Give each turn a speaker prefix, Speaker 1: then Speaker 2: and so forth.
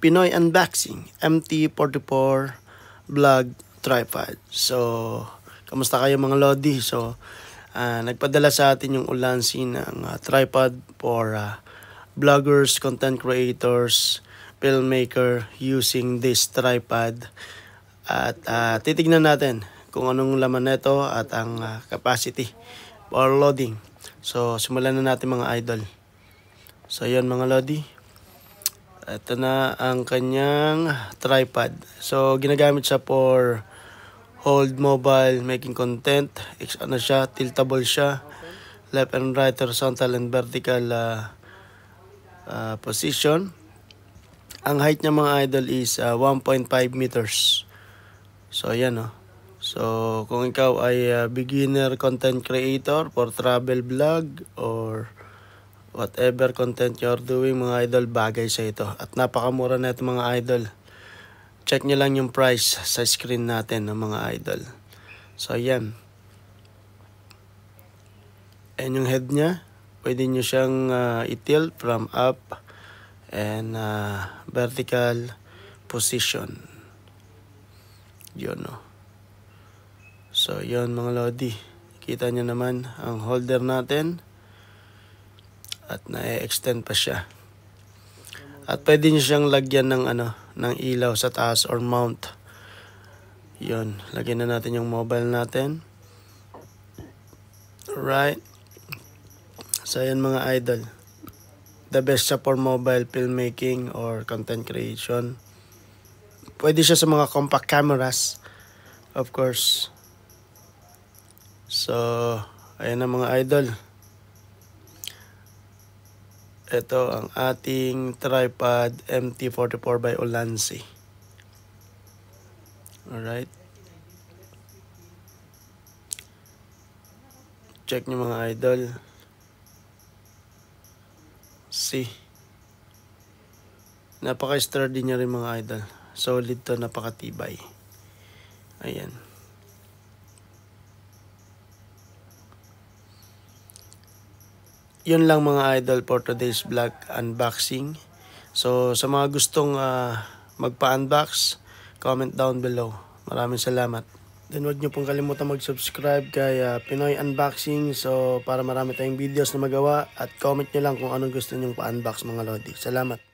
Speaker 1: Pinoy Unboxing MT44 Vlog Tripod. So, kamusta kayo mga Lodi? So, nagpadala sa atin yung Ulanzi ng tripod for vloggers, content creators, filmmaker using this tripod. At titignan natin kung anong laman nito at ang capacity for loading. So, simulan na natin mga idol. So, yun mga Lodi. Ito na ang kanyang tripod. So, ginagamit siya for hold mobile, making content. Ano siya, tiltable siya. Left and right, horizontal and vertical position. Ang height niya mga idol is 1.5 meters. So, ayan o. So, kung ikaw ay beginner content creator for travel vlog or whatever content you're doing mga idol, bagay sa ito. At napakamura na ito mga idol. Check nyo lang yung price sa screen natin ng mga idol. So ayan. And yung head nya, pwede nyo siyang i-tilt from up and vertical position. Yun o. So yun mga Lodi. Kita nyo naman ang holder natin. At na-extend pa siya. At pwede nyo siyang lagyan ng ng ilaw sa taas or mount. Yun, lagyan na natin yung mobile natin. Alright. So yan mga idol. The best siya for mobile filmmaking or content creation. Pwede siya sa mga compact cameras, of course. So ayan na mga idol. Ito ang ating tripod MT44 by Ulanzi. Alright. Check nyo mga idol. See. Napaka-sturdy niya rin mga idol. Solid to, napakatibay. Ayan. Yun lang mga idol for today's vlog unboxing. So sa mga gustong magpa-unbox, comment down below. Maraming salamat. Then huwag nyo pong kalimutan mag-subscribe kay Pinoy Unboxing. So para marami tayong videos na magawa. At comment nyo lang kung anong gusto nyong pa-unbox mga Lodi. Salamat.